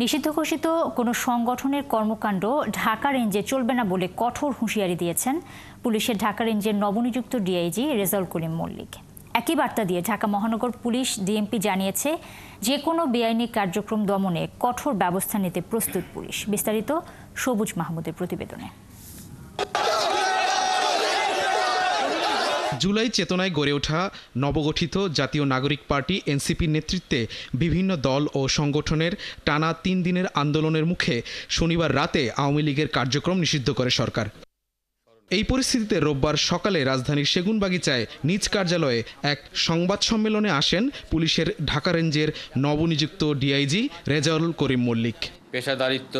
নিষিদ্ধ ঘোষিত কোনো সংগঠনের কর্মকাণ্ড ঢাকা রেঞ্জে চলবে না বলে কঠোর হুঁশিয়ারি দিয়েছেন পুলিশের ঢাকা রেঞ্জের নবনিযুক্ত ডিআইজি রেজাউল করিম মল্লিক। একই বার্তা দিয়ে ঢাকা মহানগর পুলিশ ডিএমপি জানিয়েছে, যে কোনো বেআইনি কার্যক্রম দমনে কঠোর ব্যবস্থা নিতে প্রস্তুত পুলিশ। বিস্তারিত সবুজ মাহমুদের প্রতিবেদনে। জুলাই চেতনায় গড়ে ওঠা নবগঠিত জাতীয় নাগরিক পার্টি এনসিপির নেতৃত্বে বিভিন্ন দল ও সংগঠনের টানা ৩ দিনের আন্দোলনের মুখে শনিবার রাতে আওয়ামী লীগের কার্যক্রম নিষিদ্ধ করে সরকার। এই পরিস্থিতিতে রোববার সকালে রাজধানীর সেগুনবাগিচায় নিজ কার্যালয়ে এক সংবাদ সম্মেলনে আসেন পুলিশের ঢাকা রেঞ্জের নবনিযুক্ত ডিআইজি রেজাউল করিম মল্লিক। পেশাদারিত্ব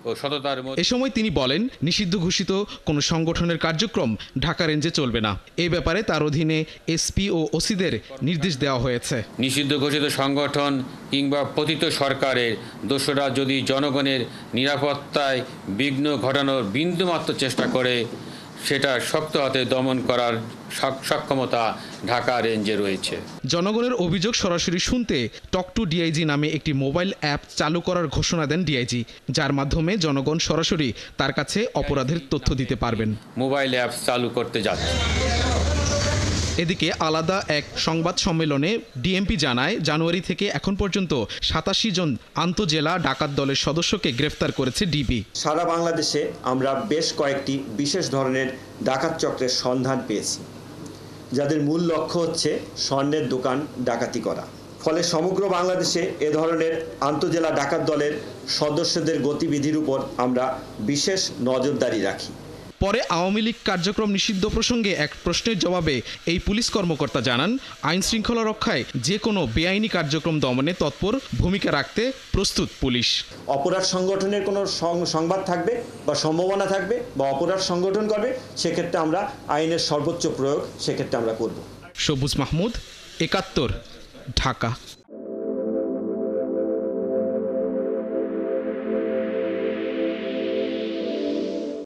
ও সততার এ সময় তিনি বলেন, নিষিদ্ধ ঘোষিত কোনো সংগঠনের কার্যক্রম ঢাকা রেঞ্জে চলবে না। এই ব্যাপারে তার অধীনে এসপি ও ওসিদের নির্দেশ দেওয়া হয়েছে। নিষিদ্ধ ঘোষিত সংগঠন কিংবা পতিত সরকারের দোসররা যদি জনগণের নিরাপত্তায় বিঘ্ন ঘটানোর বিন্দুমাত্র চেষ্টা করে, সেটা শক্ত হাতে দমন করার সক্ষমতা ঢাকা রেঞ্জে রয়েছে। জনগণের অভিযোগ সরাসরি শুনতে টক টু ডিআইজি নামে একটি মোবাইল অ্যাপ চালু করার ঘোষণা দেন ডিআইজি, যার মাধ্যমে জনগণ সরাসরি তার কাছে অপরাধের তথ্য দিতে পারবেন। মোবাইল অ্যাপ চালু করতে যাচ্ছে। এদিকে আলাদা এক সংবাদ সম্মেলনে ডিএমপি জানায়, জানুয়ারি থেকে এখন পর্যন্ত ৮৭ জন আন্তজেলা ডাকাত দলের সদস্যকে গ্রেফতার করেছে ডিবি। সারা বাংলাদেশে আমরা বেশ কয়েকটি বিশেষ ধরনের ডাকাত চক্রের সন্ধান পেয়েছি, যাদের মূল লক্ষ্য হচ্ছে স্বর্ণের দোকান ডাকাতি করা। ফলে সমগ্র বাংলাদেশে এ ধরনের আন্তজেলা ডাকাত দলের সদস্যদের গতিবিধির উপর আমরা বিশেষ নজরদারি রাখি। পরে আওয়ামী লীগ কার্যক্রম নিষিদ্ধ প্রসঙ্গে এক প্রশ্নের জবাবে এই পুলিশ কর্মকর্তা জানান, আইন শৃঙ্খলা রক্ষায় যে কোনো বেআইনি কার্যক্রম দমনে তৎপর ভূমিকা রাখতে প্রস্তুত পুলিশ। অপরাধ সংগঠনের কোনো সংবাদ থাকবে বা সম্ভাবনা থাকবে বা অপরাধ সংগঠন করবে, সেক্ষেত্রে আমরা আইনের সর্বোচ্চ প্রয়োগ সেক্ষেত্রে আমরা করব। সবুজ মাহমুদ, ৭১, ঢাকা।